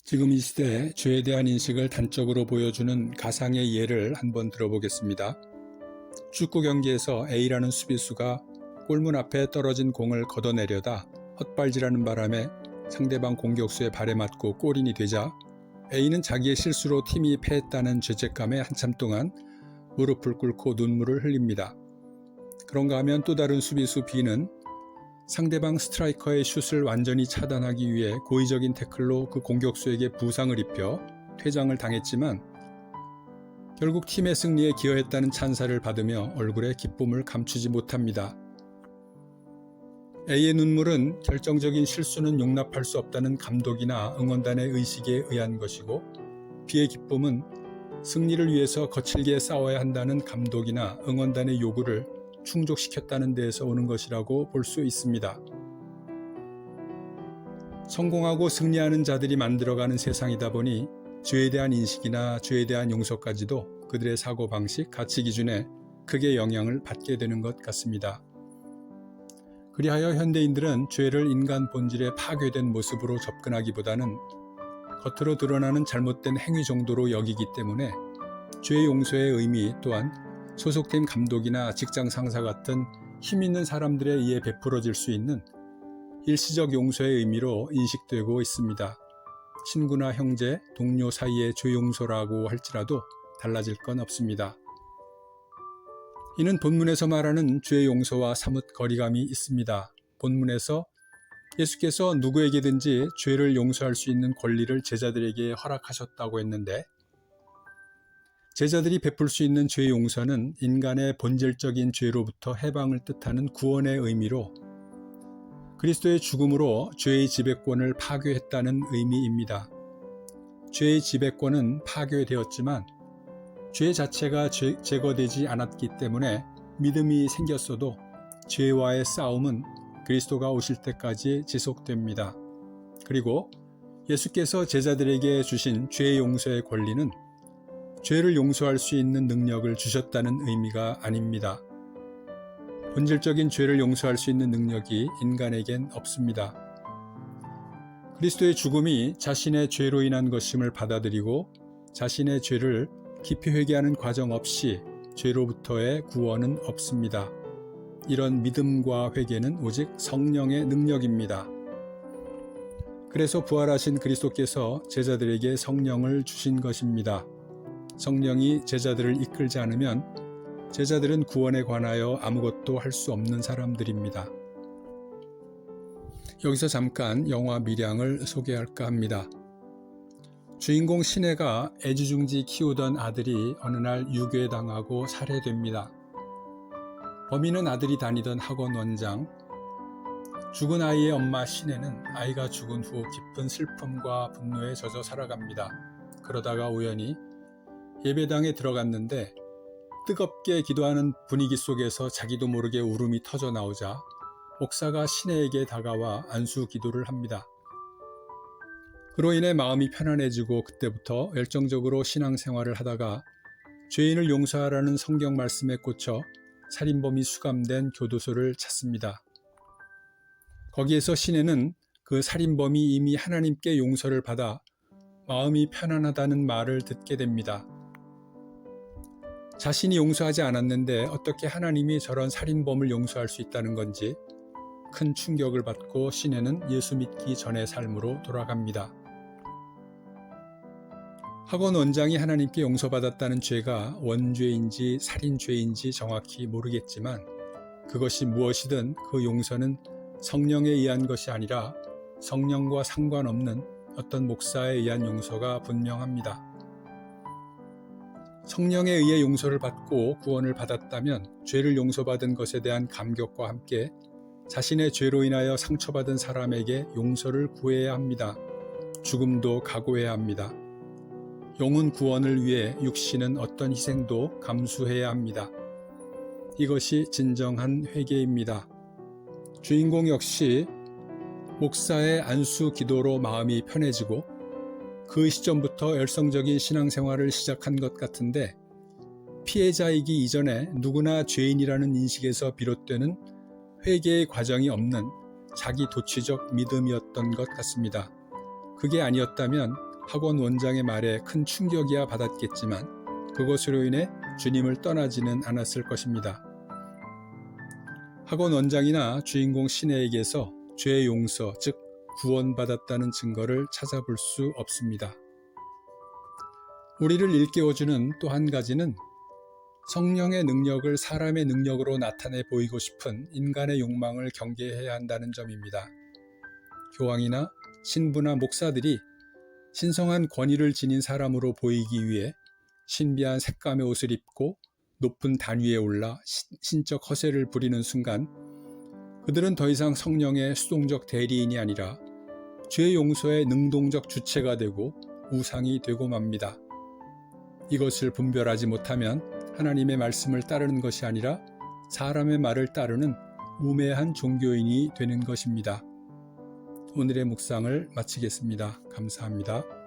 지금 이 시대에 죄에 대한 인식을 단적으로 보여주는 가상의 예를 한번 들어보겠습니다. 축구 경기에서 A라는 수비수가 골문 앞에 떨어진 공을 걷어내려다 헛발질하는 바람에 상대방 공격수의 발에 맞고 골인이 되자 A는 자기의 실수로 팀이 패했다는 죄책감에 한참 동안 무릎을 꿇고 눈물을 흘립니다. 그런가 하면 또 다른 수비수 B는 상대방 스트라이커의 슛을 완전히 차단하기 위해 고의적인 태클로 그 공격수에게 부상을 입혀 퇴장을 당했지만 결국 팀의 승리에 기여했다는 찬사를 받으며 얼굴에 기쁨을 감추지 못합니다. A의 눈물은 결정적인 실수는 용납할 수 없다는 감독이나 응원단의 의식에 의한 것이고, B의 기쁨은 승리를 위해서 거칠게 싸워야 한다는 감독이나 응원단의 요구를 충족시켰다는 데에서 오는 것이라고 볼 수 있습니다. 성공하고 승리하는 자들이 만들어가는 세상이다 보니 죄에 대한 인식이나 죄에 대한 용서까지도 그들의 사고방식, 가치 기준에 크게 영향을 받게 되는 것 같습니다. 그리하여 현대인들은 죄를 인간 본질에 파괴된 모습으로 접근하기보다는 겉으로 드러나는 잘못된 행위 정도로 여기기 때문에 죄 용서의 의미 또한 소속팀 감독이나 직장 상사 같은 힘 있는 사람들에 의해 베풀어질 수 있는 일시적 용서의 의미로 인식되고 있습니다. 친구나 형제, 동료 사이의 죄 용서라고 할지라도 달라질 건 없습니다. 이는 본문에서 말하는 죄 용서와 사뭇 거리감이 있습니다. 본문에서 예수께서 누구에게든지 죄를 용서할 수 있는 권리를 제자들에게 허락하셨다고 했는데, 제자들이 베풀 수 있는 죄 용서는 인간의 본질적인 죄로부터 해방을 뜻하는 구원의 의미로 그리스도의 죽음으로 죄의 지배권을 파괴했다는 의미입니다. 죄의 지배권은 파괴되었지만 죄 자체가 제거되지 않았기 때문에 믿음이 생겼어도 죄와의 싸움은 그리스도가 오실 때까지 지속됩니다. 그리고 예수께서 제자들에게 주신 죄 용서의 권리는 죄를 용서할 수 있는 능력을 주셨다는 의미가 아닙니다. 본질적인 죄를 용서할 수 있는 능력이 인간에겐 없습니다. 그리스도의 죽음이 자신의 죄로 인한 것임을 받아들이고 자신의 죄를 깊이 회개하는 과정 없이 죄로부터의 구원은 없습니다. 이런 믿음과 회개는 오직 성령의 능력입니다. 그래서 부활하신 그리스도께서 제자들에게 성령을 주신 것입니다. 성령이 제자들을 이끌지 않으면 제자들은 구원에 관하여 아무것도 할 수 없는 사람들입니다. 여기서 잠깐 영화 밀양을 소개할까 합니다. 주인공 신혜가 애지중지 키우던 아들이 어느 날 유괴당하고 살해됩니다. 범인은 아들이 다니던 학원 원장. 죽은 아이의 엄마 신혜는 아이가 죽은 후 깊은 슬픔과 분노에 젖어 살아갑니다. 그러다가 우연히 예배당에 들어갔는데 뜨겁게 기도하는 분위기 속에서 자기도 모르게 울음이 터져 나오자 목사가 신혜에게 다가와 안수 기도를 합니다. 그로 인해 마음이 편안해지고 그때부터 열정적으로 신앙생활을 하다가 죄인을 용서하라는 성경 말씀에 꽂혀 살인범이 수감된 교도소를 찾습니다. 거기에서 신혜는 그 살인범이 이미 하나님께 용서를 받아 마음이 편안하다는 말을 듣게 됩니다. 자신이 용서하지 않았는데 어떻게 하나님이 저런 살인범을 용서할 수 있다는 건지 큰 충격을 받고 신혜는 예수 믿기 전의 삶으로 돌아갑니다. 학원 원장이 하나님께 용서받았다는 죄가 원죄인지 살인죄인지 정확히 모르겠지만 그것이 무엇이든 그 용서는 성령에 의한 것이 아니라 성령과 상관없는 어떤 목사에 의한 용서가 분명합니다. 성령에 의해 용서를 받고 구원을 받았다면 죄를 용서받은 것에 대한 감격과 함께 자신의 죄로 인하여 상처받은 사람에게 용서를 구해야 합니다. 죽음도 각오해야 합니다. 영혼 구원을 위해 육신은 어떤 희생도 감수해야 합니다. 이것이 진정한 회개입니다. 주인공 역시 목사의 안수 기도로 마음이 편해지고 그 시점부터 열성적인 신앙생활을 시작한 것 같은데, 피해자이기 이전에 누구나 죄인이라는 인식에서 비롯되는 회개의 과정이 없는 자기 도취적 믿음이었던 것 같습니다. 그게 아니었다면 학원 원장의 말에 큰 충격이야 받았겠지만 그것으로 인해 주님을 떠나지는 않았을 것입니다. 학원 원장이나 주인공 시내에게서 죄 용서, 즉 구원받았다는 증거를 찾아볼 수 없습니다. 우리를 일깨워주는 또 한 가지는 성령의 능력을 사람의 능력으로 나타내 보이고 싶은 인간의 욕망을 경계해야 한다는 점입니다. 교황이나 신부나 목사들이 신성한 권위를 지닌 사람으로 보이기 위해 신비한 색감의 옷을 입고 높은 단위에 올라 신적 허세를 부리는 순간 그들은 더 이상 성령의 수동적 대리인이 아니라 죄 용서의 능동적 주체가 되고 우상이 되고 맙니다. 이것을 분별하지 못하면 하나님의 말씀을 따르는 것이 아니라 사람의 말을 따르는 우매한 종교인이 되는 것입니다. 오늘의 묵상을 마치겠습니다. 감사합니다.